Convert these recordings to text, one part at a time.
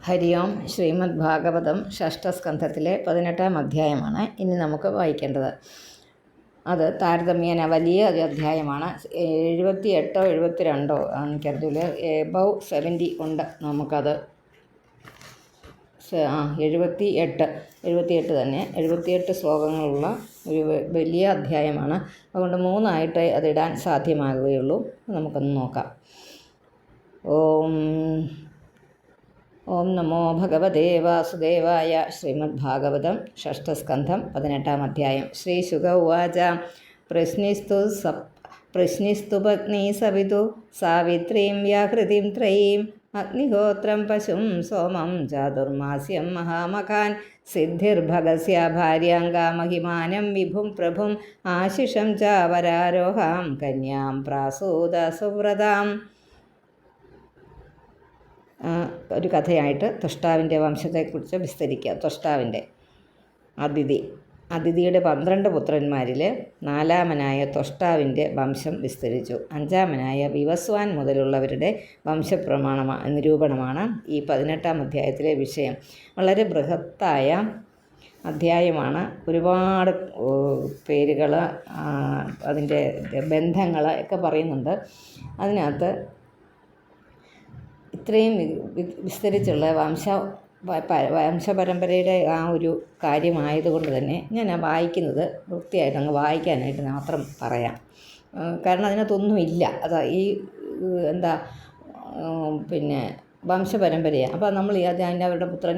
ഹരി ഓം. ശ്രീമദ് ഭാഗവതം ഷഷ്ഠസ്കന്ധത്തിലെ 18-ാം അധ്യായമാണ് ഇനി നമുക്ക് വായിക്കേണ്ടത്. അത് താരതമ്യേന വലിയ ഒരു അധ്യായമാണ്. 78 72 എനിക്കറിയില്ല, എബവ് 70 ഉണ്ട്. നമുക്കത് 78 തന്നെ, 78 ശ്ലോകങ്ങളുള്ള ഒരു വലിയ അധ്യായമാണ്. അതുകൊണ്ട് 3 അതിടാൻ സാധ്യമാകുകയുള്ളൂ. നമുക്കൊന്ന് നോക്കാം. ഓം നമോ ഭഗവതേ വാസുദേവായ. ശ്രീമദ് ഭാഗവതം ഷഷ്ഠസ്കന്ധം 18-ാം അധ്യായം. ശ്രീ ശുക ഉവാച. പ്രശ്നിസ്തു പത്നി സവിതു സാവിത്രീം വ്യാഹൃതിം ത്രയീം അഗ്നിഹോത്രം പശും സോമം ചാതുർമാസ്യം മഹാമഖാൻ സിദ്ധിർഭഗസ്യ ഭാര്യാംഗാ മഹിമാനം വിഭും പ്രഭും ആശിഷം ച വരാരോഹാം കന്യാം പ്രാസൂത സുവ്രതാം. ഒരു കഥയായിട്ട് ത്വഷ്ടാവിൻ്റെ വംശത്തെക്കുറിച്ച് വിസ്തരിക്കുക. ത്വഷ്ടാവിൻ്റെ അതിഥിയുടെ 12 പുത്രന്മാരിൽ 4-മനായ ത്വഷ്ടാവിൻ്റെ വംശം വിസ്തരിച്ചു. 5-മനായ വിവസ്വാൻ മുതലുള്ളവരുടെ നിരൂപണമാണ് ഈ 18-ാം അധ്യായത്തിലെ വിഷയം. വളരെ ബൃഹത്തായ അധ്യായമാണ്. ഒരുപാട് പേരുകൾ, അതിൻ്റെ ബന്ധങ്ങൾ ഒക്കെ പറയുന്നുണ്ട്. അതിനകത്ത് ഇത്രയും വിസ്തരിച്ചുള്ള വംശപരമ്പരയുടെ ആ ഒരു കാര്യമായതുകൊണ്ട് തന്നെ ഞാൻ വായിക്കുന്നത് വൃത്തിയായിട്ട് അങ്ങ് വായിക്കാനായിട്ട് മാത്രം പറയാം. കാരണം അതിനകത്തൊന്നുമില്ല. ഈ വംശപരമ്പരയാണ്. അപ്പോൾ നമ്മൾ അതിൻ്റെ അവരുടെ പുത്രൻ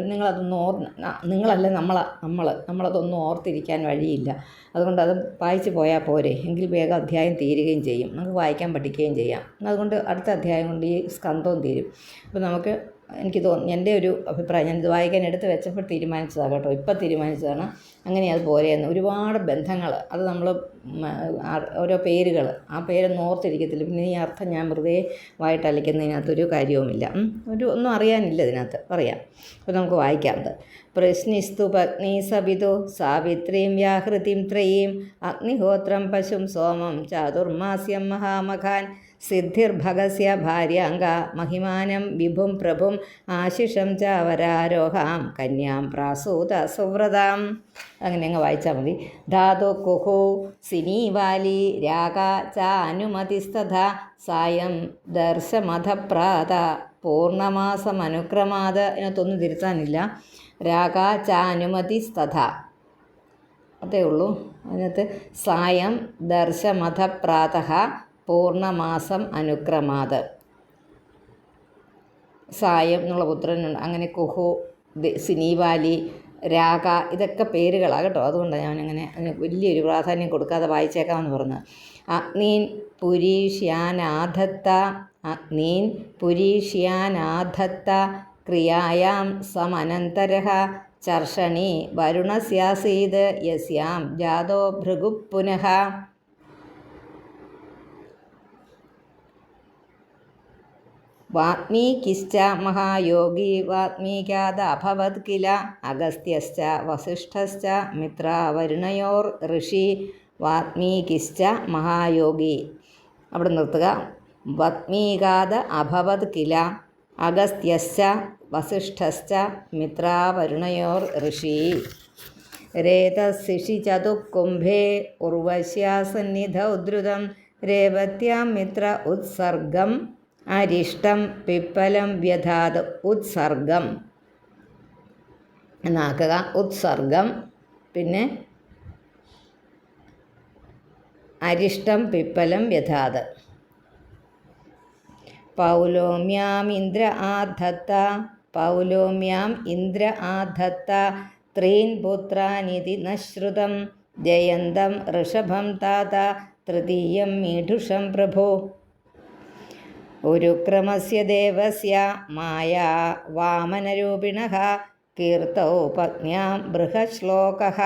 നിങ്ങളല്ല നമ്മളതൊന്നും ഓർത്തിരിക്കാൻ വഴിയില്ല. അതുകൊണ്ട് അത് വായിച്ച് പോയാൽ പോരെ, എങ്കിൽ വേഗം അധ്യായം തീരുകയും ചെയ്യും, നമുക്ക് വായിക്കാൻ പഠിക്കുകയും ചെയ്യാം. അതുകൊണ്ട് അടുത്ത അധ്യായം കൊണ്ട് ഈ സ്കന്ധവും തീരും. അപ്പോൾ നമുക്ക് എനിക്ക് എൻ്റെ ഒരു അഭിപ്രായം, ഞാനിത് വായിക്കാൻ എടുത്ത് വെച്ചപ്പോൾ തീരുമാനിച്ചതാണ് കേട്ടോ, ഇപ്പം തീരുമാനിച്ചതാണ്. അങ്ങനെ അത് പോരെയെന്ന്. ഒരുപാട് ബന്ധങ്ങൾ, അത് നമ്മൾ ഓരോ പേരുകൾ, ആ പേരൊന്നും ഓർത്തിരിക്കത്തില്ല. പിന്നെ ഈ അർത്ഥം ഞാൻ വെറുതെ വായിട്ടലിക്കുന്നതിനകത്തൊരു കാര്യവുമില്ല. ഒന്നും അറിയാനില്ല ഇതിനകത്ത്, പറയാം. അപ്പോൾ നമുക്ക് വായിക്കാമത്. പ്രശ്നിസ്തു പത്നി സവിതു സാവിത്രീം വ്യാഹൃതിം ത്രയീം അഗ്നിഹോത്രം പശും സോമം ചാതുർമാസ്യം മഹാമഖാൻ സിദ്ധിർഭഗസ്യ ഭാര്യാംഗ മഹിമാനം വിഭും പ്രഭും ആശിഷം ച വരാരോഹാം കന്യാം പ്രാസൂത സുവ്രതാം. അങ്ങനെ അങ്ങ് വായിച്ചാൽ മതി. ധാതു കുഹു സിനീവാലി രാഗ ച അനുമതിസ്തഥ സായം ദർശമധപ്രാത പൂർണ്ണമാസമനുക്രമാത്. ഇതിനകത്തൊന്നും തിരുത്താനില്ല. രാഗ ച അനുമതിസ്തഥ അതേ ഉള്ളൂ. അതിനകത്ത് സായം ദർശമധപ്രാത പൂർണ്ണമാസം അനുക്രമാത്. സായം എന്നുള്ള പുത്രനുണ്ട്. അങ്ങനെ കുഹു, സിനീവാലി, രാഗ, ഇതൊക്കെ പേരുകളാണ് കേട്ടോ. അതുകൊണ്ടാണ് ഞാനങ്ങനെ അതിന് വലിയൊരു പ്രാധാന്യം കൊടുക്കാതെ വായിച്ചേക്കാമെന്ന് പറഞ്ഞത്. അഗ്നീൻ പുരീഷ്യാനാധത്ത ക്രിയായാം സമനന്തരഃ ചർഷണി വരുണസ്യാസീത് യസ്യാം ജാതോ ഭൃഗു പുനഃ. വാത്മീകിശ്ച മഹായോഗി വാത്മീകാദ അഭവത് കില അഗസ്ത്യശ്ച വസിഷ്ഠശ്ച മിത്രാവരുണയോർ ഋഷി. വാത്മീകിശ്ച മഹായോഗി, അവിടെ നിർത്തുക. വാത്മീകാദ അഭവത് കില അഗസ്ത്യശ്ച വസിഷ്ഠശ്ച മിത്രാവരുണയോർ ഋഷി. രേതശിഷി ചതുക്കുംഭേ ഉർവശ്യാസന്നിധൗ ദ്രുതം രേവത്യാം മിത്ര ഉത്സർഗം അരിഷ്ടം പിപ്പലം വ്യഥാത്. ഉത്സർഗം എന്നാക്കുക. ഉത്സർഗം, പിന്നെ അരിഷ്ടം പിപ്പലം വ്യഥാത്. പൗലോമ്യാം ഇന്ദ്ര ആധത്ത ത്രീൻ പുത്രാനിതി നശ്രുതം ജയന്തം ഋഷഭം താത തൃതീയം മീഢുഷം പ്രഭോ. ഉരുക്രമസ്യ ദേവസ്യ മായാ വാമനരൂപിണഃ കീർത്തൗ പത്ന്യാം ബൃഹശ്ലോകഃ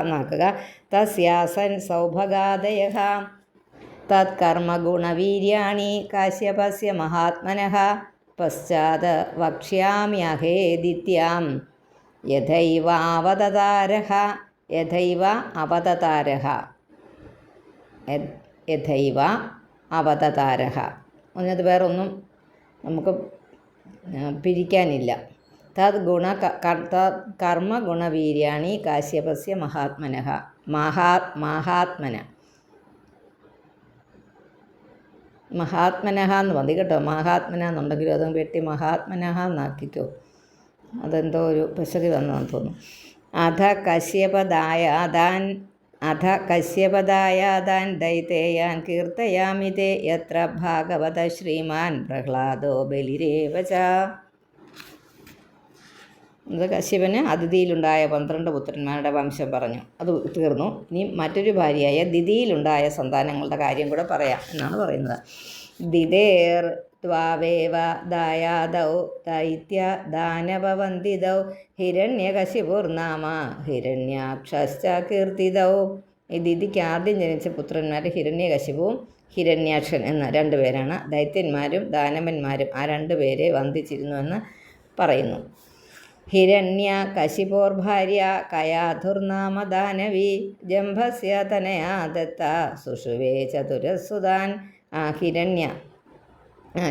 എന്നാക്കുക. തസ്യാസൻ സൗഭഗാദയഃ തത്കർമ്മഗുണവീര്യാണി കാശ്യപസ്യ മഹാത്മനഃ പശ്ചാത് വക്ഷ്യാമ്യഹേദിത്യാം യഥൈവ അവതതാരഃ. അതിനകത്ത് വേറൊന്നും നമുക്ക് പിരിക്കാനില്ല. തത് ഗുണ തത് കർമ്മ ഗുണവീര്യാണി കാശ്യപസ്യ മഹാത്മന എന്ന് മതി കേട്ടോ. മഹാത്മന എന്നുണ്ടെങ്കിലും അതും വെട്ടി മഹാത്മനഹ എന്നാക്കിക്കോ. അതെന്തോ ഒരു പിശകി വന്നതെന്ന് തോന്നുന്നു. അധ കശ്യപദായാദാൻ ദൈതേയാൻ കീർത്തയാമിതേ യത്ര ഭാഗവത ശ്രീമാൻ പ്രഹ്ലാദോ ബലിരേവ ച. ഇത് കശ്യപന് അതിഥിയിലുണ്ടായ 12 പുത്രന്മാരുടെ വംശം പറഞ്ഞു. അത് തീർന്നു. ഇനി മറ്റൊരു ഭാര്യയായ ദിതിയിലുണ്ടായ സന്താനങ്ങളുടെ കാര്യം കൂടെ പറയാം എന്നാണ് പറയുന്നത്. ദിദേർ ത്വാവേവ ദായാദൗ ദൈത്യ ദാനവവന്ദിതൗ ഹിരണ്യകശിപുർനാമ ഹിരണ്യാക്ഷശ്ച കീർത്തിതൗ. ഈ ദിതിക്ക് ആദ്യം ജനിച്ച പുത്രന്മാർ ഹിരണ്യകശിപുവും ഹിരണ്യാക്ഷൻ എന്ന 2 പേരാണ്. ദൈത്യന്മാരും ദാനവന്മാരും ആ 2 പേരെ വന്ദിച്ചിരുന്നുവെന്ന് പറയുന്നു. ഹിരണ്യകശിപോർഭാര്യ കയാധുർനാമ ദാനവി ജംഭസ്യ തനയാ ദത്ത സുഷുവേ ചതുരസുതാൻ.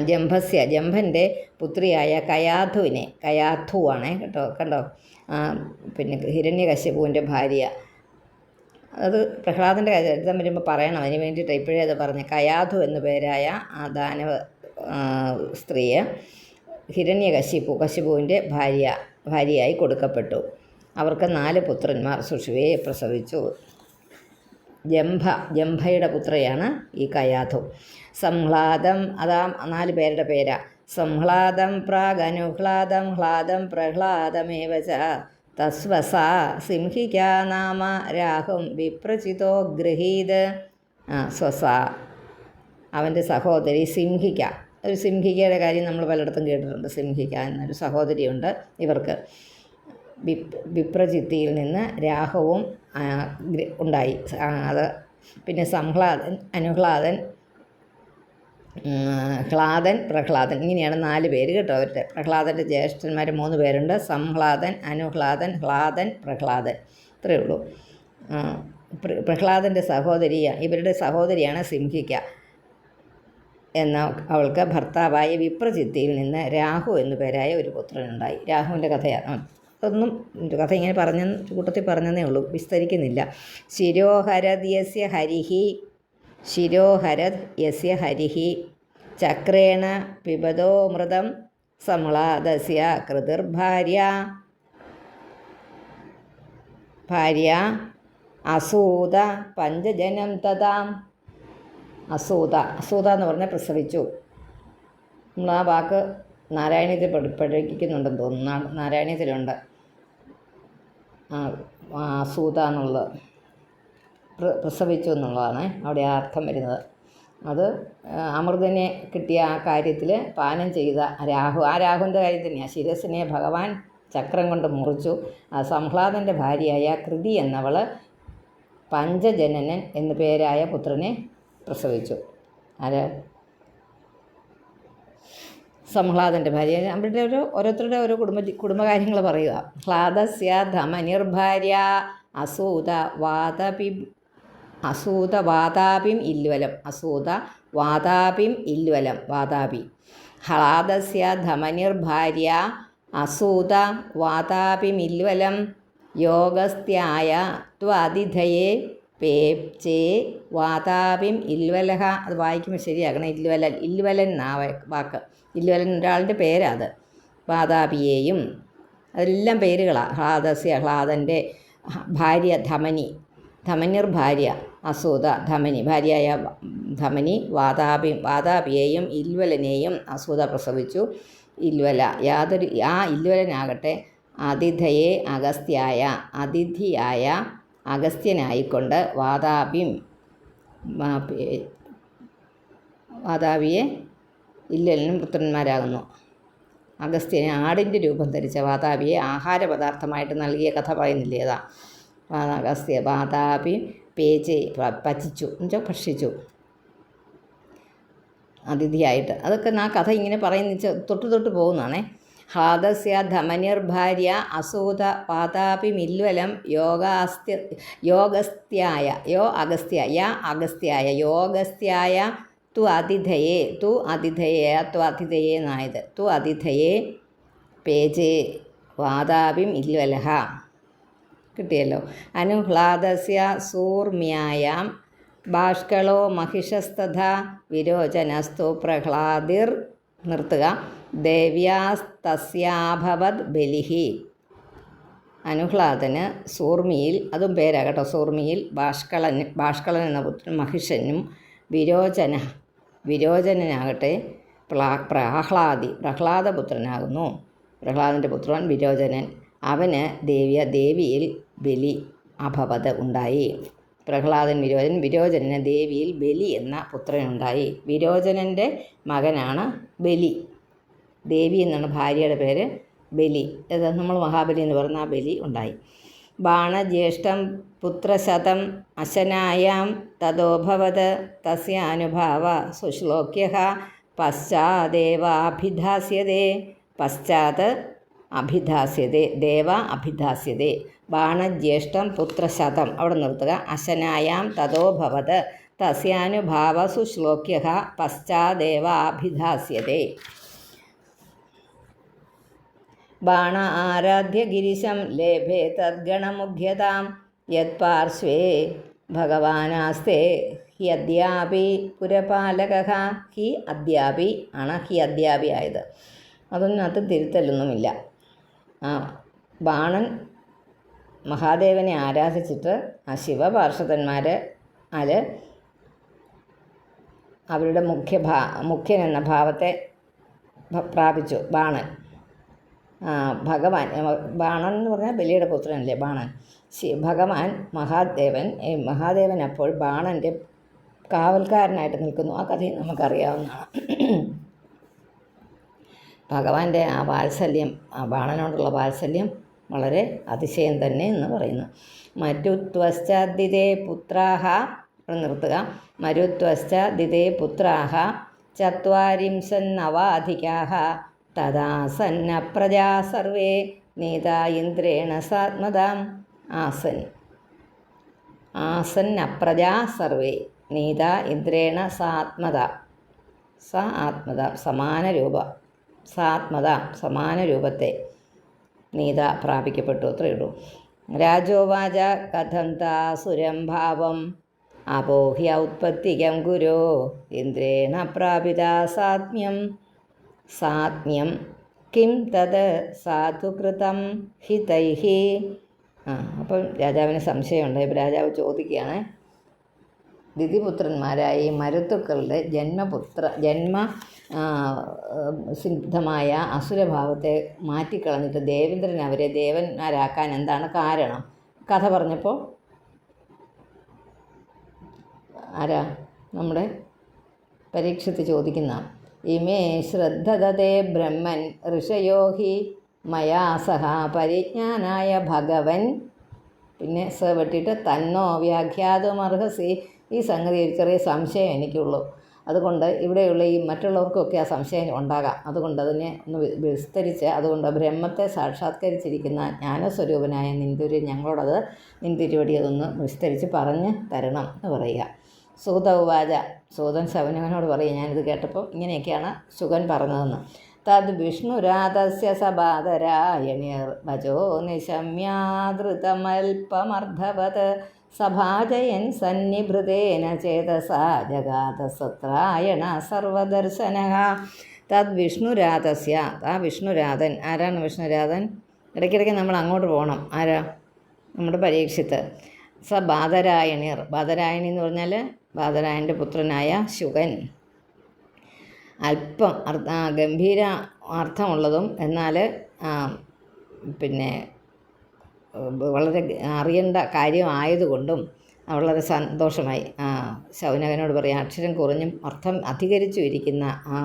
ജംഭൻ്റെ പുത്രിയായ കയാധുവിനെ, കയാധുവാണേ കേട്ടോ, പിന്നെ ഹിരണ്യകശിപുവിൻ്റെ ഭാര്യ. അത് പ്രഹ്ലാദൻ്റെ ചരിത്രം വരുമ്പോൾ പറയണം, അതിന് വേണ്ടിയിട്ട് ഇപ്പോഴേ അത് പറഞ്ഞ്. കയാധു എന്നു പേരായ ആ ദാനവ സ്ത്രീയെ കശിപുവിൻ്റെ ഭാര്യയായി കൊടുക്കപ്പെട്ടു. അവർക്ക് 4 പുത്രന്മാർ സുഷുവയെ പ്രസവിച്ചു. ജംഭയുടെ പുത്രയാണ് ഈ കയാധു. സംഹ്ലാദം, അതാ 4 പേരുടെ പേരാ. സംഹ്ലാദം പ്രാഗനുഹ്ലാദം ഹ്ലാദം പ്രഹ്ലാദമേവ ച. തസ്വസാ സിംഹികാ നാമ രാഹും വിപ്രചിതോ ഗൃഹീത്. സ്വസ അവൻ്റെ സഹോദരി സിംഹിക. ഒരു സിംഹികയുടെ കാര്യം നമ്മൾ പലയിടത്തും കേട്ടിട്ടുണ്ട്. സിംഹിക എന്നൊരു സഹോദരിയുണ്ട് ഇവർക്ക്. വിപ്രചിത്തിയിൽ നിന്ന് രാഹുവും ഉണ്ടായി. അത് പിന്നെ സംഹ്ലാദൻ, അനുഹ്ലാദൻ, ഹ്ലാദൻ, പ്രഹ്ലാദൻ, ഇങ്ങനെയാണ് 4 പേര് കേട്ടോ അവരുടെ. പ്രഹ്ലാദൻ്റെ ജ്യേഷ്ഠന്മാർ 3 പേരുണ്ട്. സംഹ്ലാദൻ, അനുഹ്ലാദൻ, ഹ്ലാദൻ, പ്രഹ്ലാദൻ. ഇത്രയേ ഉള്ളൂ. പ്രഹ്ലാദൻ്റെ ഇവരുടെ സഹോദരിയാണ് സിംഹിക എന്ന അവൾക്ക് ഭർത്താവായ വിപ്രചിത്തിയിൽ നിന്ന് രാഹു എന്നു പേരായ ഒരു പുത്രനുണ്ടായി. രാഹുവിൻ്റെ കഥയാണ്. ഒന്നും കഥ ഇങ്ങനെ കൂട്ടത്തിൽ പറഞ്ഞതേ ഉള്ളൂ, വിസ്തരിക്കുന്നില്ല. ശിരോഹരദ് യസ്യ ഹരിഹി ചക്രേണ പിബതോ മൃതം സംഹ്ലാദസ്യ കൃതിർഭാര്യ അസൂത പഞ്ചജനം തഥാം. അസൂത എന്ന് പറഞ്ഞാൽ പ്രസവിച്ചു. നമ്മൾ ആ വാക്ക് നാരായണീയത്തിൽ പഠിപ്പിക്കുന്നുണ്ടെന്ന് തോന്നുന്നു. നാരായണീയത്തിലുണ്ട് അസൂത എന്നുള്ളത്. പ്രസവിച്ചു എന്നുള്ളതാണ് അവിടെ ആ അർത്ഥം വരുന്നത്. അത് അമൃതനെ കിട്ടിയ ആ കാര്യത്തിൽ പാനം ചെയ്ത ആ രാഹുവിൻ്റെ കാര്യം തന്നെയാണ്. ശിരസിനെ ഭഗവാൻ ചക്രം കൊണ്ട് മുറിച്ചു. സംഹ്ലാദൻ്റെ ഭാര്യയായ കൃതി എന്നവൾ പഞ്ചജനനൻ എന്നു പേരായ പുത്രനെ പ്രസവിച്ചു. സംഹ്ലാദൻ്റെ ഭാര്യ. അവരുടെ ഓരോരുത്തരുടെ ഓരോ കുടുംബകാര്യങ്ങൾ പറയുക. ഹ്ലാദസ്യ ധമനിർഭാര്യ അസൂത വാതാപിം ഇല്വലം. വാതാപി. ഹ്ലാദസ്യ ധമനിർഭാര്യ അസൂത വാതാപിമില്വലം യോഗസ്ഥ്യായ ത്വതിഥയെ പേപ്ചേ വാതാപിം ഇല്വലഹ. അത് വായിക്കുമ്പോൾ ശരിയാക്കണം. ഇല്വലൻ എന്നാ വാക്ക്. ഇല്വലൻ ഒരാളുടെ പേരാത്. വാതാപിയെയും അതെല്ലാം പേരുകളാണ്. ഹ്ലാദൻ്റെ ഭാര്യ ധമനിർഭാര്യ അസൂത ഭാര്യയായ ധമനി വാതാപിയെയും ഇല്വലനെയും അസൂത പ്രസവിച്ചു. ഇല്വലനാകട്ടെ അതിഥിയായ അഗസ്ത്യനായിക്കൊണ്ട് വാതാപിയെ ഇല്ലലിനും പുത്രന്മാരാകുന്നു. അഗസ്ത്യന് ആടിൻ്റെ രൂപം ധരിച്ച വാതാപിയെ ആഹാരപദാർത്ഥമായിട്ട് നൽകിയ കഥ പറയുന്നില്ലേ? വാതാപി പച്ചിച്ചു എന്നുവെച്ചാൽ ഭക്ഷിച്ചു അതിഥിയായിട്ട്. അതൊക്കെ ആ കഥ ഇങ്ങനെ പറയുന്ന തൊട്ട് പോകുന്നതാണേ. ഹ്ലാദസ്യ ധമനിർഭാര്യ അസൂത വാതാപിമില്വലം യോഗസ്ഥ്യായ യോഗസ്ഥ്യായ ത്വാതിഥയെ എന്നായത്. ത്വാതിഥയെ പേജേ വാതാപിം ഇല്വലഹ കിട്ടിയല്ലോ. അനുഹ്ലാദസ്യ സൂർമ്യായാം ബാഷ്കളോ മഹിഷസ്തഥാ വിരോചനസ്തു പ്രഹ്ലാദിർ നിർത്തുക ദേവ്യാസ്തസ്യാഭവത് ബലിഹി. അനുഹ്ലാദന് സൂർമിയിൽ, അതും പേരാ കേട്ടോ, സൂർമിയിൽ ബാഷ്കളൻ എന്ന പുത്രൻ മഹിഷനും വിരോചനനാകട്ടെ പ്രഹ്ലാദപുത്രനാകുന്നു. പ്രഹ്ലാദൻ്റെ പുത്രൻ വിരോചനൻ. അവന് ദേവിയിൽ ബലി അഭവത് ഉണ്ടായി. പ്രഹ്ലാദൻ വിരോചനന് ദേവിയിൽ ബലി എന്ന പുത്രനുണ്ടായി. വിരോചനൻ്റെ മകനാണ് ബലി. ദേവി എന്നാണ് ഭാര്യയുടെ പേര്, ബലി. ഇത് നമ്മൾ മഹാബലി എന്ന് പറഞ്ഞ ആ ബലി ഉണ്ടായി. ബാണജ്യേഷ്ഠം പുത്രശതം അശനായാം തതോഭവത് തസ്യാനുഭാവ സുശ്ലോക്യഃ പശ്ചാത് അഭിധാസ്യതേ. ബാണജ്യേഷ്ഠം പുത്രശതം അവിടെ നിർത്തുക. അശനായാം തതോഭവത് തസ്യാനുഭാവ സുശ്ലോക്യഃ പശ്ചാദേവാഭിധാസ്യതേ. ബാണ ആരാധ്യ ഗിരിശം ലേഭേ തദ്ഗണമുഖ്യതാം യത്പാർശ്വേ ഭഗവാനാസ്തേ ഹി അദ്യാപി പുരപാലകഃ. ഹി അദ്യാപി ആണ് ഹി അദ്യാപി ആയത്. അതൊന്നും തിരുത്തലൊന്നുമില്ല. ബാണൻ മഹാദേവനെ ആരാധിച്ചിട്ട് ആ ശിവപാർഷദന്മാർ അവരുടെ മുഖ്യൻ എന്ന ഭാവത്തെ പ്രാപിച്ചു. ബാണൻ ഭഗവാൻ, ബാണൻ എന്ന് പറഞ്ഞാൽ ബലിയുടെ പുത്രനല്ലേ ബാണൻ. ഭഗവാൻ മഹാദേവൻ അപ്പോൾ ബാണൻ്റെ കാവൽക്കാരനായിട്ട് നിൽക്കുന്നു. ആ കഥയും നമുക്കറിയാവുന്നതാണ്. ഭഗവാന്റെ ആ വാത്സല്യം, ആ ബാണനോടുള്ള വാത്സല്യം വളരെ അതിശയം തന്നെ എന്ന് പറയുന്നു. മരുത്വശ്ചാദിതേ പുത്രാഹ നിർത്തുക. മരുത്വശ്ചാദിതേ പുത്രാഹ ചത്വാരിംശന്നവാധികാഃ തദാസന്ന പ്രജാ സർവേ നീതാ ഇന്ദ്രേണ സാത്മതാം. ആസന്നപ്രജാ സർവേ നീതാ ഇന്ദ്രേണ സമാന രൂപത്തെ നീത പ്രാപിക്കപ്പെട്ടു. അത്രയേ ഉള്ളൂ. രാജോവാച കഥം താസുരം ഭാവം അപോഹ്യ ഉത്പത്തികം ഗുരോ ഇന്ദ്രേണ പ്രാപിത സാത്മ്യം കിം തത് സാധുകൃതം ഹിതൈഹി. അപ്പം രാജാവിന് സംശയമുണ്ട്. ഇപ്പം രാജാവ് ചോദിക്കുകയാണ്, ദിതിപുത്രന്മാരായ മരുത്തുക്കളുടെ സിദ്ധമായ അസുരഭാവത്തെ മാറ്റിക്കളഞ്ഞിട്ട് ദേവേന്ദ്രൻ അവരെ ദേവന്മാരാക്കാൻ എന്താണ് കാരണം? കഥ പറഞ്ഞപ്പോൾ ആരാ? നമ്മുടെ പരീക്ഷത്ത് ചോദിക്കുന്ന ഇമേ ശ്രദ്ധതേ ബ്രഹ്മൻ ഋഷയോ ഹി മയാ സഹ പരിജ്ഞാനായ ഭഗവൻ. പിന്നെ സ വെട്ടിയിട്ട് തന്നോ വ്യാഖ്യാതുമർഹസി. ഈ സംഗതി ഒരു ചെറിയ സംശയം എനിക്കുള്ളൂ. അതുകൊണ്ട് ഇവിടെയുള്ള ഈ മറ്റുള്ളവർക്കൊക്കെ ആ സംശയം ഉണ്ടാകാം. അതുകൊണ്ട് അതിനെ ഒന്ന് വിസ്തരിച്ച്, അതുകൊണ്ട് ബ്രഹ്മത്തെ സാക്ഷാത്കരിച്ചിരിക്കുന്ന ജ്ഞാനസ്വരൂപനായ ഞങ്ങളോടത് നിന്തിരുവടി അതൊന്ന് വിസ്തരിച്ച് പറഞ്ഞ് തരണം എന്ന് പറയുക. സൂത ഉവാച. സൂതൻ ശൗനകനോട് പറയുക, ഞാനിത് കേട്ടപ്പോൾ ഇങ്ങനെയൊക്കെയാണ് ശുകൻ പറഞ്ഞതെന്ന്. തദ് വിഷ്ണുരാതസ്യ സബാധരായണിർ വചോ നിശമ്യാദൃതമൽപമർദ്ധവത് സഭാജയൻ സന്നിഭൃതേന ചേതസാ ജഗാതസത്രായണ സർവദർശനഃ. തദ് വിഷ്ണുരാതസ്യ. ആ വിഷ്ണുരാതൻ ആരാണ്? വിഷ്ണുരാതൻ ഇടയ്ക്കിടയ്ക്ക് നമ്മൾ അങ്ങോട്ട് പോകണം. ആരാ? നമ്മുടെ പരീക്ഷിത്ത്. ബാധരായണിർ. ബാധരായണി എന്ന് പറഞ്ഞാൽ ബാധരായൻ്റെ പുത്രനായ ശുകൻ. അല്പം ഗംഭീര അർത്ഥമുള്ളതും എന്നാൽ പിന്നെ വളരെ അറിയേണ്ട കാര്യമായതുകൊണ്ടും വളരെ സന്തോഷമായി. ശൗനകനോട് പറയാം, അക്ഷരം കുറഞ്ഞും അർത്ഥം അധികരിച്ചു ഇരിക്കുന്ന ആ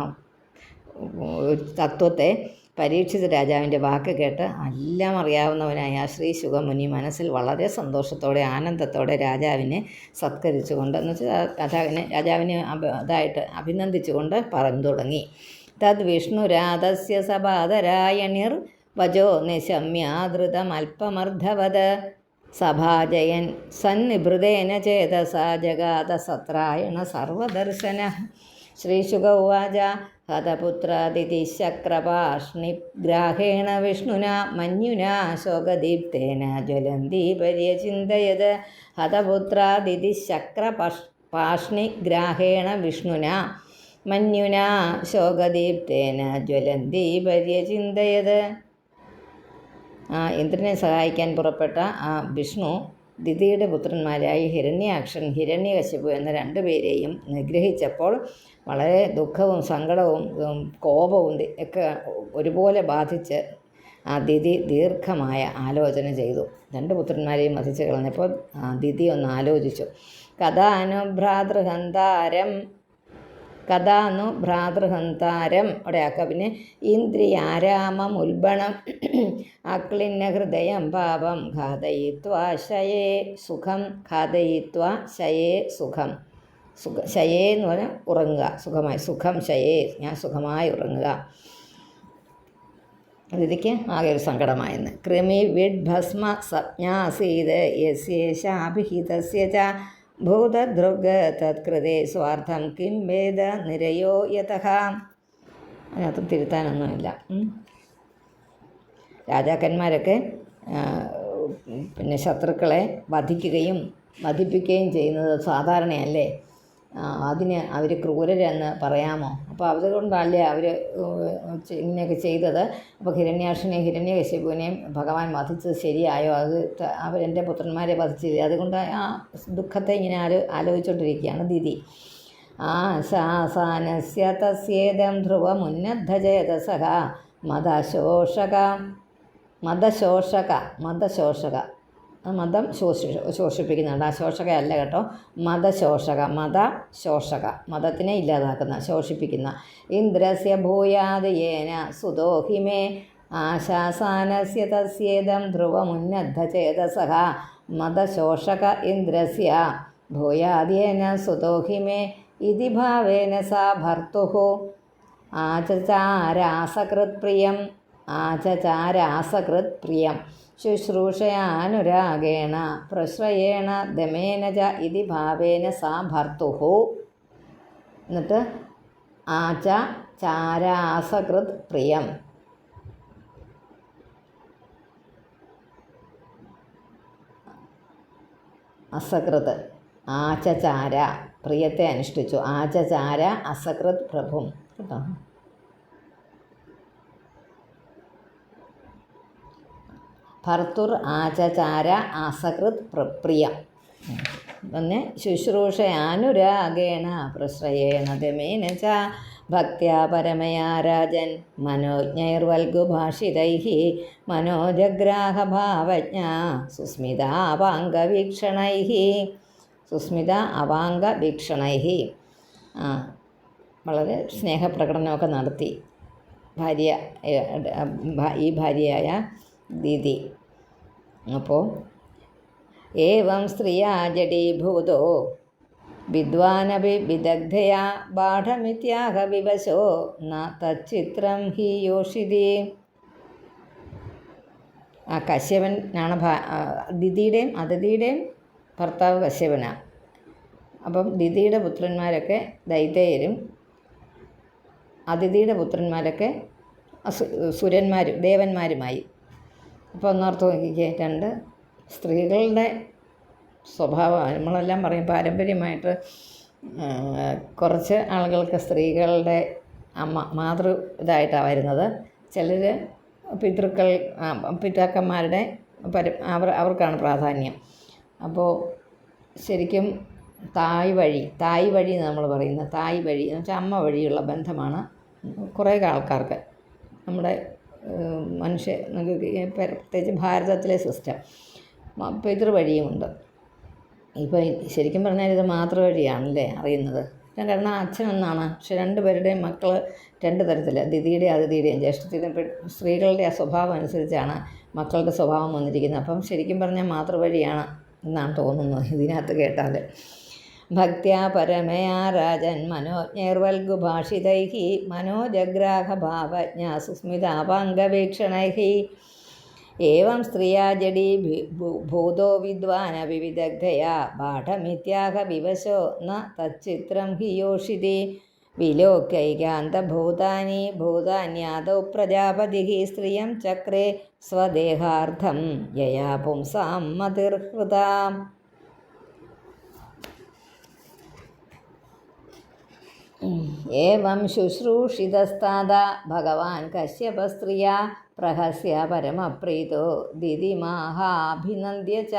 തത്വത്തെ പരീക്ഷിത രാജാവിൻ്റെ വാക്ക് കേട്ട് എല്ലാം അറിയാവുന്നവനായ ശ്രീ ശുകമുനി മനസ്സിൽ വളരെ സന്തോഷത്തോടെ ആനന്ദത്തോടെ രാജാവിനെ സത്കരിച്ചുകൊണ്ട്, എന്ന് വെച്ചാൽ രാജാവിനെ ഇതായിട്ട് അഭിനന്ദിച്ചുകൊണ്ട് പറഞ്ഞു തുടങ്ങി. തദ് വിഷ്ണുരാതസ്യ സബാധരായണിർ വചോ നിശമ്യാദൃതമൽപമർദ്ധവത് സഭാജയൻ സന്നിഭൃതേന ചേതസാ ജഗാത സത്രായണ സർവദർശന. ശ്രീശുക ഉവാച ഹതപുത്രാദിതിശക്രപാഷ്ണിഗ്രാഹേണ വിഷ്ണുനാ മന്യുനാ ശോകദീപ്തേന ജ്വലന്തി പര്യചിന്തയത്. ഹതപുത്രാദിതിശക്രപാഷ്ണിഗ്രാഹേണ വിഷ്ണുനാ മന്യുനാ ശോകദീപ്തേന ജ്വലന്തി പര്യചിന്തയത്. ഇന്ദ്രനെ സഹായിക്കാൻ പുറപ്പെട്ട ആ വിഷ്ണു ദിതിയുടെ പുത്രന്മാരായ ഹിരണ്യാക്ഷൻ, ഹിരണ്യകശിപു എന്ന രണ്ടുപേരെയും നിഗ്രഹിച്ചപ്പോൾ വളരെ ദുഃഖവും സങ്കടവും കോപവും ഒക്കെ ഒരുപോലെ ബാധിച്ച് ആ ദിതി ദീർഘമായ ആലോചന ചെയ്തു. രണ്ട് പുത്രന്മാരെയും വധിച്ച് കളഞ്ഞപ്പോൾ ദിതി ഒന്ന് ആലോചിച്ചു. കഥാനു ഭ്രാതൃഹന്താരം അവിടെ ആക്കുക. പിന്നെ ഇന്ദ്രിയാരാമം ഉൽബണം അക്ലിന്ന ഹൃദയം പാപം ഘാതയിത്വാ ശയേ സുഖം. ഘാതയിത്വാ ശയേ സുഖം. ശയേ എന്ന് പറഞ്ഞാൽ ഉറങ്ങുക, സുഖമായി. സുഖം ശയേ, ഞാൻ സുഖമായി ഉറങ്ങുക. അതിഥിക്ക് ആകെ ഒരു സങ്കടമായെന്ന്. കൃമി വിഡ് ഭസ്മ സജ്ഞാസീത് യസ്യേഷാഭിഹിതസ്യ ച ഭൂതദൃഗ് തത്കൃതേ സ്വാർത്ഥം കിം വേദ നിരയോ യതഃ. അതിനകത്ത് തിരുത്താനൊന്നുമില്ല. രാജാക്കന്മാരൊക്കെ പിന്നെ ശത്രുക്കളെ വധിപ്പിക്കുകയും ചെയ്യുന്നത് സാധാരണയല്ലേ? അതിന് അവർ ക്രൂരരെന്ന് പറയാമോ? അപ്പോൾ അതുകൊണ്ടല്ലേ അവർ ഇങ്ങനെയൊക്കെ ചെയ്തത്. അപ്പോൾ ഹിരണ്യകശിപുവിനെയും ഭഗവാൻ വധിച്ചത് ശരിയായോ? അത് അവരെൻ്റെ പുത്രന്മാരെ വധിച്ചത്. അതുകൊണ്ട് ആ ദുഃഖത്തെ ഇങ്ങനെ ആലോചിച്ചുകൊണ്ടിരിക്കുകയാണ് ദിതി. ശാസാനസ്യ തസ്യേദം ധ്രുവമുന്നദ്ധചേതസഃ മദശോഷക മതം ശോഷിപ്പിക്കുന്നുണ്ട്. ആ ശോഷകയല്ല കേട്ടോ, മതശോഷക, മതത്തിനെ ഇല്ലാതാക്കുന്ന, ശോഷിപ്പിക്കുന്ന. ഇന്ദ്രസ്യ ഭൂയാദയേന സുതോഹിമേ ആശാസാനസ്യ തസ്യേദം ധ്രുവമുന്നദ്ധചേതസഃ മതശോഷക ഇന്ദ്രസ്യ ഭൂയാദ്യേന സുതോഹിമേ ഇതി ഭാവേന സാ ഭർത്തുഃ ആചചാരാസകൃത്പ്രിയം ശുശ്രൂഷയാനുരാഗേണ പ്രശ്രയേണ ദമേന ച ഇതി ഭാവേന സാ ഭർത്തുഃ. എന്നിട്ട് ആചചാരാസകൃത് പ്രിയം, അസകൃത് ആചചാര, പ്രിയത്തെ അനുഷ്ഠിച്ചു. ആചചാര അസകൃത് പ്രഭും കേട്ടോ. ഭർത്തുർ ആചചാര അസകൃത് പ്രിയം. പിന്നെ ശുശ്രൂഷയാനുരാഗേണ പ്രശ്രയേണ ദമേന ച ഭക്ത്യാ പരമയാ രാജൻ മനോജ്ഞൈർവൽഗുഭാഷിതൈഃ മനോജഗ്രാഹഭാവജ്ഞ സുസ്മിത അവാംഗവീക്ഷണൈഃ. വളരെ സ്നേഹപ്രകടനമൊക്കെ നടത്തി ഈ ഭാര്യയായ ദിതി. അപ്പോൾ ഏവം സ്ത്രീയാ ജഡീഭൂതോ വിദ്വാനപി വിദഗ്ധയാ ബാഢമിത്യാഹ വിവശോ ന തച്ചിത്രം ഹി യോഷിതി. ആ കശ്യപനാണ് ദിതിയുടെയും അതിഥിയുടെയും ഭർത്താവ് കശ്യപനാണ്. അപ്പം ദിതിയുടെ പുത്രന്മാരൊക്കെ ദൈതേയരും അതിഥിയുടെ പുത്രന്മാരൊക്കെ ദേവന്മാരുമായി. അപ്പോൾ ഒന്നോർത്ത് നോക്കിക്കേ, രണ്ട് സ്ത്രീകളുടെ സ്വഭാവം നമ്മളെല്ലാം പറയും പാരമ്പര്യമായിട്ട് കുറച്ച് ആളുകൾക്ക് സ്ത്രീകളുടെ മാതൃ ഇതായിട്ടാണ് വരുന്നത്. ചിലർ പിതാക്കന്മാരുടെ അവർക്കാണ് പ്രാധാന്യം. അപ്പോൾ ശരിക്കും തായ് വഴി എന്ന് നമ്മൾ പറയുന്നത്, തായ് വഴി എന്ന് വെച്ചാൽ അമ്മ വഴിയുള്ള ബന്ധമാണ് കുറേ ആൾക്കാർക്ക്. നമ്മുടെ പ്രത്യേകിച്ച് ഭാരതത്തിലെ സിസ്റ്റം പിതൃവഴിയുമുണ്ട്. ഇപ്പോൾ ശരിക്കും പറഞ്ഞാൽ ഇത് മാതൃവഴിയാണല്ലേ അറിയുന്നത്. കാരണം അച്ഛനൊന്നാണ്, പക്ഷെ രണ്ടുപേരുടെയും മക്കൾ രണ്ട് തരത്തിൽ, ദിതിയുടെയും അതിഥിയുടെയും ജ്യേഷ്ഠത്തിൻ്റെയും സ്ത്രീകളുടെ ആ സ്വഭാവം അനുസരിച്ചാണ് മക്കളുടെ സ്വഭാവം വന്നിരിക്കുന്നത്. അപ്പം ശരിക്കും പറഞ്ഞാൽ മാതൃവഴിയാണ് എന്നാണ് തോന്നുന്നത് ഇതിനകത്ത് കേട്ടാൽ. ഭക്ത്യാ പരമയാ രാജൻ മനോജ്ഞൈർവൽഗുഭാഷിതൈഃ മനോജഗ്രാഹഭാവജ്ഞ സുസ്മിതാപാംഗവീക്ഷണൈഃ. ഏവം സ്ത്രീയാ ജഡീ ഭൂതോ വിദ്വാനപി വിദഗ്ധയാ ബാഢമിത്യാഹ വിവശോ ന തച്ചിത്രം ഹി യോഷിതി. വിലോക്യൈകാന്തഭൂതാനി ഭൂതാന്യാദൗ പ്രജാപതിഃ സ്ത്രിയം ചക്രേ സ്വദേഹാർത്ഥം യയാ പുംസാം മതിർഹൃതാ. ഏവം ശുശ്രൂഷിതസ്താദാ ഭഗവാൻ കശ്യപസ്ത്രിയാ പ്രഹസ്യ പരമപ്രീതോ ദിതിമാഹാഭിനന്ദ്യ ച.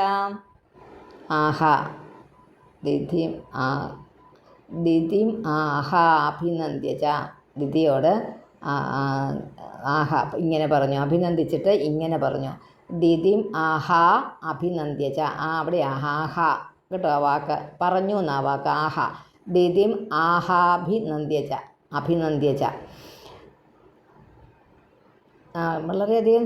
ദിതിം ആഹാഭിനന്ദ്യ ച. ദിതിയോട് ആഹാ ഇങ്ങനെ പറഞ്ഞു, അഭിനന്ദിച്ചിട്ട് ഇങ്ങനെ പറഞ്ഞു. ദിതിം ആഹാ അഭിനന്ദ്യ ച. അവിടെ ആഹ കേട്ടോ, ആ വാക്ക് പറഞ്ഞു എന്നാ വാക്ക് ആഹ. ദിതിം ആഹാഭിനന്ദ്യച അഭിനന്ദ്യച. വളരെയധികം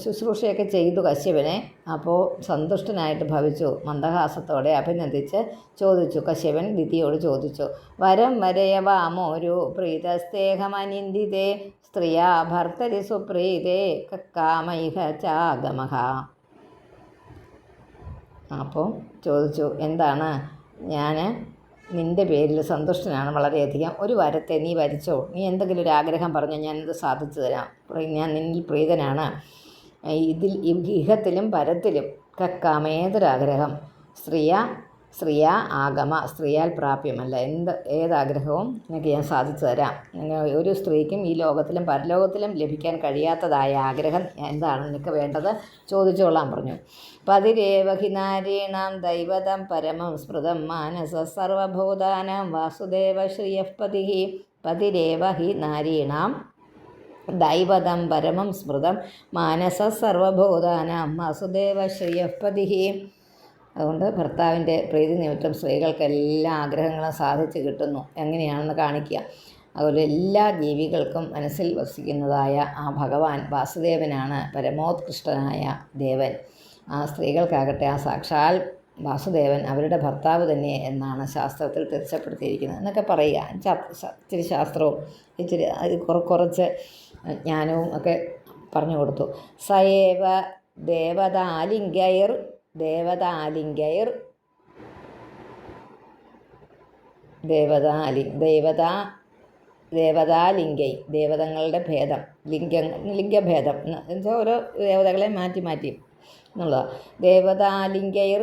ശുശ്രൂഷയൊക്കെ ചെയ്തു കശ്യപനെ. അപ്പോൾ സന്തുഷ്ടനായിട്ട് ഭവിച്ചു. മന്ദഹാസത്തോടെ അഭിനന്ദിച്ച് ചോദിച്ചു. കശ്യപൻ ദിതിയോട് ചോദിച്ചു, വരം വരയവാമോരു പ്രീതസ്തേഹമനിന്ദിതേ സ്ത്രീയാ ഭർത്തരി സുപ്രീതേ കക്കാമൈഹ ചാഗമഹ. അപ്പോൾ ചോദിച്ചു, എന്താണ്, ഞാൻ നിൻ്റെ പേരിൽ സന്തുഷ്ടനാണ് വളരെയധികം. ഒരു വരത്തെ നീ വരിച്ചോ, നീ എന്തെങ്കിലും ഒരു ആഗ്രഹം പറഞ്ഞോ, ഞാനിത് സാധിച്ചു തരാം. ഞാൻ നിന്നിൽ പ്രീതനാണ്. ഇതിൽ ഇഹത്തിലും പരത്തിലും കക്കാമേതൊരാഗ്രഹം സ്ത്രീയ ആഗമ, സ്ത്രീയാൽ പ്രാപ്യമല്ല, ഏതാഗ്രഹവും നിനക്ക് ഞാൻ സാധിച്ചു തരാം. ഒരു സ്ത്രീക്കും ഈ ലോകത്തിലും പരലോകത്തിലും ലഭിക്കാൻ കഴിയാത്തതായ ആഗ്രഹം എന്താണ് നിനക്ക് വേണ്ടത്, ചോദിച്ചോളാൻ പറഞ്ഞു. പതിരേവഹി നാരീണാം ദൈവതം പരമം സ്മൃതം മാനസ സർവഭൂതാനാം വാസുദേവ ശ്രിയഃപതിഃ. പതിരേവഹി നാരീണാം ദൈവതം പരമം സ്മൃതം മാനസ സർവഭൂതാനാം വാസുദേവ ശ്രിയഃപതിഃ. അതുകൊണ്ട് ഭർത്താവിൻ്റെ പ്രീതി നിമിത്തം സ്ത്രീകൾക്കെല്ലാ ആഗ്രഹങ്ങളും സാധിച്ചു കിട്ടുന്നു. എങ്ങനെയാണെന്ന് കാണിക്കുക. അതുപോലെ എല്ലാ ജീവികൾക്കും മനസ്സിൽ വസിക്കുന്നതായ ആ ഭഗവാൻ വാസുദേവനാണ് പരമോത്കൃഷ്ടനായ ദേവൻ. ആ സ്ത്രീകൾക്കാകട്ടെ ആ സാക്ഷാൽ വാസുദേവൻ അവരുടെ ഭർത്താവ് തന്നെ എന്നാണ് ശാസ്ത്രത്തിൽ തീർച്ചപ്പെടുത്തിയിരിക്കുന്നത് എന്നൊക്കെ പറയുക. ഇച്ചിരി ശാസ്ത്രവും ഇച്ചിരി കുറച്ച് ജ്ഞാനവും ഒക്കെ പറഞ്ഞു കൊടുത്തു. സയേവ ദേവതാലിംഗൈർ ദേവതാലിംഗൈ ദേവതങ്ങളുടെ ഭേദം, ലിംഗഭേദം എന്നുവെച്ചാൽ ഓരോ ദേവതകളെ മാറ്റി എന്നുള്ളതാണ്. ദേവതാലിംഗൈർ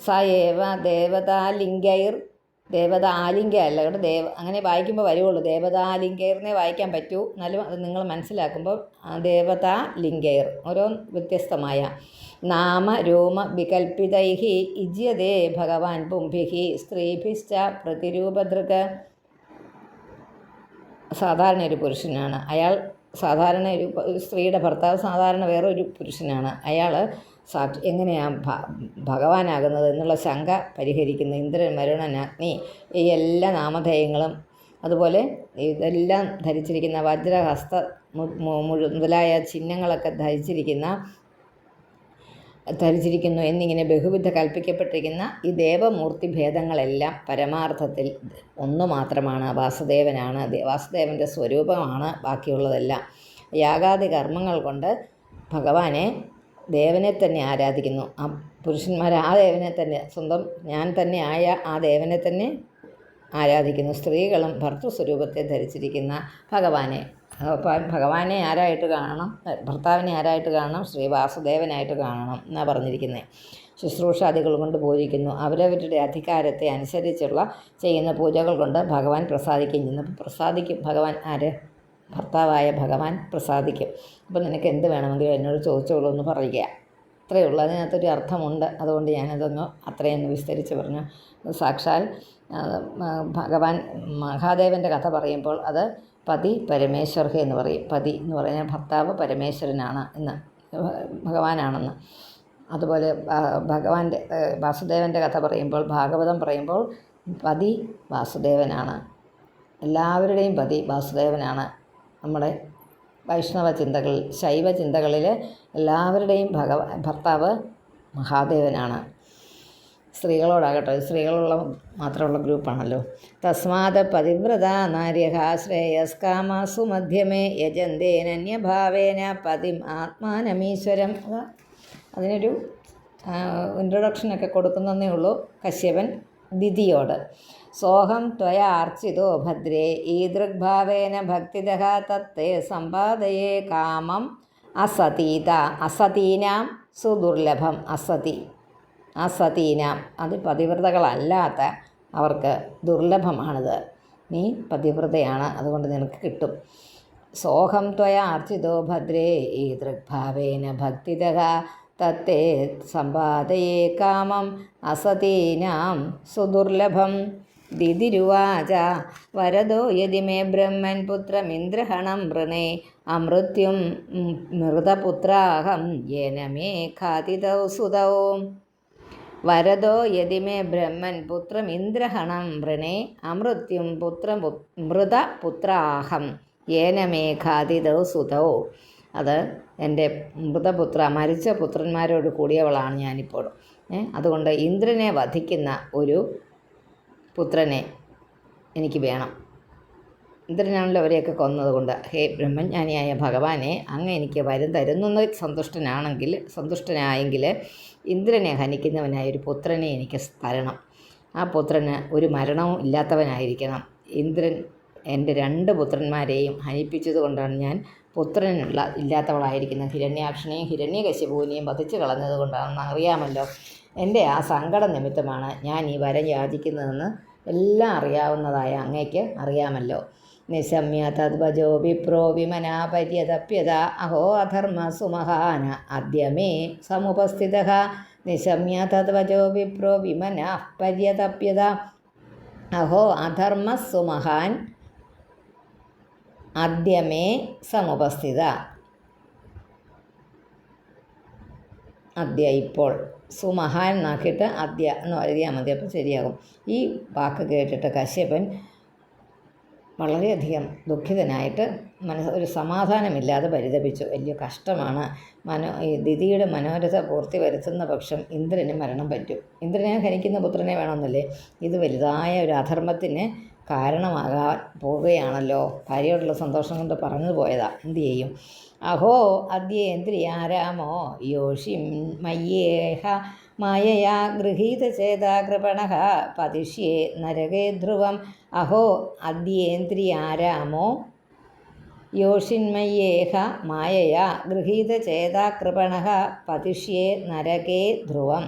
സയേവ ദേവതാലിംഗൈർ, ദേവതാലിംഗ അല്ല കേട്ടോ, അങ്ങനെ വായിക്കുമ്പോൾ വരുവുള്ളൂ. ദേവതാലിംഗൈറിനെ വായിക്കാൻ പറ്റൂ, എന്നാലും അത് നിങ്ങൾ മനസ്സിലാക്കുമ്പോൾ ദേവതാലിംഗൈർ ഓരോ വ്യത്യസ്തമായ നാമ രൂപ വികൽപ്പിതൈഃ ഇജ്യതേ ഭഗവാൻ പുംഭിഃ സ്ത്രീഭിശ്ച പ്രതിരൂപധൃക്. സാധാരണ ഒരു പുരുഷനാണ് അയാൾ. സാധാരണ ഒരു സ്ത്രീയുടെ ഭർത്താവ് സാധാരണ വേറൊരു പുരുഷനാണ് അയാൾ. എങ്ങനെയാണ് ഭഗവാനാകുന്നത് എന്നുള്ള ശങ്ക പരിഹരിക്കുന്ന ഇന്ദ്രൻ, വരുണൻ, അഗ്നി, ഈ എല്ലാ നാമധേയങ്ങളും അതുപോലെ ഇതെല്ലാം ധരിച്ചിരിക്കുന്ന വജ്രഹസ്ത മുതലായ ചിഹ്നങ്ങളൊക്കെ ധരിച്ചിരിക്കുന്നു എന്നിങ്ങനെ ബഹുവിധ കൽപ്പിക്കപ്പെട്ടിരിക്കുന്ന ഈ ദേവമൂർത്തി ഭേദങ്ങളെല്ലാം പരമാർത്ഥത്തിൽ ഒന്നു മാത്രമാണ്, വാസുദേവനാണ്. വാസുദേവൻ്റെ സ്വരൂപമാണ് ബാക്കിയുള്ളതെല്ലാം. യാഗാദി കർമ്മങ്ങൾ കൊണ്ട് ഭഗവാനെ, ദേവനെ തന്നെ ആരാധിക്കുന്നു. ആ പുരുഷന്മാർ ആ ദേവനെ തന്നെ, സ്വന്തം ഞാൻ തന്നെ ആയ ആ ദേവനെ തന്നെ ആരാധിക്കുന്നു. സ്ത്രീകളും ഭർത്തൃസ്വരൂപത്തെ ധരിച്ചിരിക്കുന്ന ഭഗവാനെ ആരായിട്ട് കാണണം, ഭർത്താവിനെ ആരായിട്ട് കാണണം, ശ്രീ വാസുദേവനായിട്ട് കാണണം എന്നാണ് പറഞ്ഞിരിക്കുന്നത്. ശുശ്രൂഷാദികൾ കൊണ്ട് പൂജിക്കുന്നു. അവരവരുടെ അധികാരത്തെ അനുസരിച്ചുള്ള ചെയ്യുന്ന പൂജകൾ കൊണ്ട് ഭഗവാൻ പ്രസാദിക്കും. ഭഗവാൻ ഭർത്താവായ ഭഗവാൻ പ്രസാദിക്കും. അപ്പോൾ നിനക്ക് എന്ത് വേണമെങ്കിലും എന്നോട് ചോദിച്ചോളൂ എന്ന് പറയുക. അത്രയേ ഉള്ളൂ. അതിനകത്തൊരു അർത്ഥമുണ്ട്. അതുകൊണ്ട് ഞാനതൊന്ന് അത്രയൊന്ന് വിസ്തരിച്ച് പറഞ്ഞു. സാക്ഷാൽ ഭഗവാൻ മഹാദേവൻ്റെ കഥ പറയുമ്പോൾ അത് പതി പരമേശ്വർ എന്ന് പറയും. പതി എന്ന് പറഞ്ഞാൽ ഭർത്താവ് പരമേശ്വരനാണ് ഭഗവാനാണെന്ന്. അതുപോലെ ഭഗവാന്റെ വാസുദേവൻ്റെ കഥ പറയുമ്പോൾ, ഭാഗവതം പറയുമ്പോൾ പതി വാസുദേവനാണ്. എല്ലാവരുടെയും പതി വാസുദേവനാണ്. നമ്മുടെ വൈഷ്ണവ ചിന്തകളിൽ, ശൈവ ചിന്തകളിൽ എല്ലാവരുടെയും ഭർത്താവ് മഹാദേവനാണ്. സ്ത്രീകളോടാകട്ടെ, സ്ത്രീകളുള്ള മാത്രമുള്ള ഗ്രൂപ്പാണല്ലോ. തസ്മാത് പതിവ്രത നാര്യഃ ശ്രേയസ്കാമാസു മധ്യമേ യജന്തേനന്യഭാവേന പതിം ആത്മാനമീശ്വരം. അതിനൊരു ഇൻട്രൊഡക്ഷനൊക്കെ കൊടുക്കുന്നതേ ഉള്ളൂ. കശ്യപൻ ദിതിയോട്. സോഹം ത്വയാ അർച്ചിതോ ഭദ്രേ ഈദൃഗ്ഭാവേന ഭക്തിദഃ തത്തേ സമ്പാദയേ കാമം അസതീത. അസതീനാം സുദുർലഭം. അസതീനാം അത് പതിവ്രതകളല്ലാത്ത അവർക്ക് ദുർലഭമാണിത്. നീ പതിവ്രതയാണ്, അതുകൊണ്ട് നിനക്ക് കിട്ടും. സോഹം ത്വയാ അർച്ചിതോ ഭദ്രേ ഈദൃഗ്ഭാവേന ഭക്തിദഃ തത്തേ സമ്പാദയേ കാമം അസതീനാം സുദുർലഭം. ദിതിരുവാച വരദോ യതി മേ ബ്രഹ്മൻ പുത്രമിന്ദ്രഹണം വൃണേ അമൃത്യും മൃതപുത്രാഹം യേന മേ ഖാതിതൗ സുതൗ. വരദോ യതി മേ ബ്രഹ്മൻ പുത്രമിന്ദ്രഹണം വൃണേ അമൃത്യും മൃതപുത്രാഹം യേന മേ ഖാതിതൗ സുതൗ. അത് എൻ്റെ മരിച്ച പുത്രന്മാരോട് കൂടിയവളാണ് ഞാനിപ്പോൾ. അതുകൊണ്ട് ഇന്ദ്രനെ വധിക്കുന്ന ഒരു പുത്രനെ എനിക്ക് വേണം. ഇന്ദ്രനാണല്ലോ അവരെയൊക്കെ കൊന്നതുകൊണ്ട്, ഹേ ബ്രഹ്മജ്ഞാനിയായ ഭഗവാനെ, അങ്ങ് എനിക്ക് വരം തരുന്നെന്ന് സന്തുഷ്ടനായെങ്കിൽ ഇന്ദ്രനെ ഹനിക്കുന്നവനായ ഒരു പുത്രനെ എനിക്ക് തരണം. ആ പുത്രന് ഒരു മരണവും ഇല്ലാത്തവനായിരിക്കണം. ഇന്ദ്രൻ എൻ്റെ 2 പുത്രന്മാരെയും ഹനിപ്പിച്ചത് കൊണ്ടാണ് ഞാൻ ഇല്ലാത്തവളായിരിക്കുന്നത്. ഹിരണ്യാക്ഷനെയും ഹിരണ്യകശിപുവിനെയും വധിച്ചു കളഞ്ഞത് കൊണ്ടാണെന്ന് അറിയാമല്ലോ. എൻ്റെ ആ സങ്കട നിമിത്തമാണ് ഞാൻ ഈ വരം യാചിക്കുന്നതെന്ന് എല്ലാം അറിയാവുന്നതായ അങ്ങയ്ക്ക് അറിയാമല്ലോ. നിശമ്യ തദ്വജോ വിപ്രോ വിമനാ പര്യതപ്യത അഹോ അധർമ്മ സുമഹാന അദ്യമേ സമുപസ്ഥിതഃ. നിശമ്യ തദ്വജോ വിപ്രോ വിമനാ പര്യതപ്യത അഹോ അധർമ്മ സുമഹാൻ അദ്യമേ സമുപസ്ഥിത. അദ്യ ഇപ്പോൾ, സുമഹാൻ എന്നാക്കിയിട്ട് അദ്യ എന്ന് എഴുതിയാൽ മതി, അപ്പോൾ ശരിയാകും. ഈ വാക്ക് കേട്ടിട്ട് കശ്യപൻ വളരെയധികം ദുഃഖിതനായിട്ട് ഒരു സമാധാനമില്ലാതെ പരിതപിച്ചു. വലിയ കഷ്ടമാണ്. ഈ ദിതിയുടെ മനോരഥ പൂർത്തി വരുത്തുന്ന പക്ഷം ഇന്ദ്രന് മരണം പറ്റും. ഇന്ദ്രനെ ഹനിക്കുന്ന പുത്രനെ വേണമെന്നല്ലേ. ഇത് വലുതായ ഒരു അധർമ്മത്തിന് കാരണമാകാൻ പോവുകയാണല്ലോ. ഭാര്യയോടുള്ള സന്തോഷം കൊണ്ട് പറഞ്ഞു പോയതാ. എന്തു ചെയ്യും? അഹോ അദ്യേന്ദ്രിയാരാമോ യോഷിം മയ്യേഹ മായയാ ഗൃഹീതചേതാ കൃപണഃ പതിഷ്യേ നരകേ ധ്രുവം. അഹോ അദ്യേന്ദ്രിയാരാമോ യോഷിന്മയ്യേഹ മായയാ ഗൃഹീതചേതാ കൃപണഃ പതിഷ്യേ നരകേ ധ്രുവം.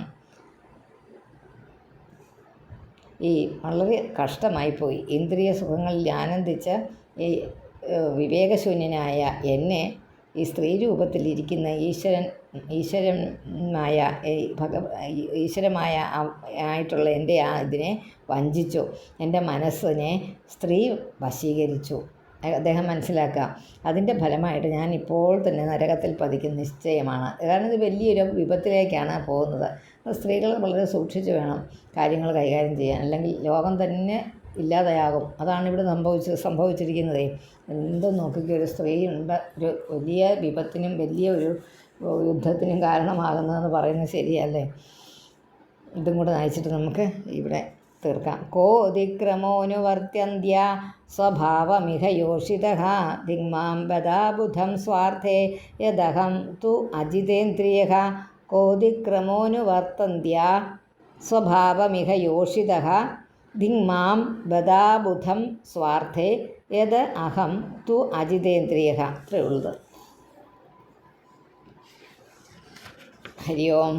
ഈ വളരെ കഷ്ടമായിപ്പോയി. ഇന്ദ്രിയ സുഖങ്ങളിൽ ആനന്ദിച്ച ഈ വിവേകശൂന്യനായ എന്നെ ഈ സ്ത്രീ രൂപത്തിലിരിക്കുന്ന ഈശ്വരമായ ആയിട്ടുള്ള എൻ്റെ ഇതിനെ വഞ്ചിച്ചു. എൻ്റെ മനസ്സിനെ സ്ത്രീ വശീകരിച്ചു. അദ്ദേഹം മനസ്സിലാക്കാം. അതിൻ്റെ ഫലമായിട്ട് ഞാൻ ഇപ്പോൾ തന്നെ നരകത്തിൽ പതിക്കുന്ന നിശ്ചയമാണ്. കാരണം ഇത് വലിയൊരു വിപത്തിലേക്കാണ് പോകുന്നത്. സ്ത്രീകൾ വളരെ സൂക്ഷിച്ച് വേണം കാര്യങ്ങൾ കൈകാര്യം ചെയ്യാൻ, അല്ലെങ്കിൽ ലോകം തന്നെ ഇല്ലാതെയാകും. അതാണ് ഇവിടെ സംഭവിച്ചിരിക്കുന്നത്. എന്തും നോക്കിക്കുക, ഒരു സ്ത്രീയുണ്ട് ഒരു വലിയ വിപത്തിനും വലിയ ഒരു യുദ്ധത്തിനും കാരണമാകുന്നതെന്ന് പറയുന്നത് ശരിയല്ലേ? ഇതും കൂടെ നയിച്ചിട്ട് നമുക്ക് ഇവിടെ തീർക്കാം. കോതിക്രമോനുവർത്യന്ത്യ സ്വഭാവമിഹ യോഷിതഃ ദിങ്മാം ബദാ ബുധം സ്വാർത്ഥേ യദഹം തു അജിതേന്ദ്രിയഃ. കോതിക്രമോനുവർത്തന്ത്യ സ്വഭാവമിഹ യോഷിതഃ ദിങ്മാം ബദാ ബുധം സ്വാർത്ഥേ യത് അഹം തു അജിതേന്ദ്രിയഃ. അത്രയേ ഉള്ളത്. ഹരി ഓം.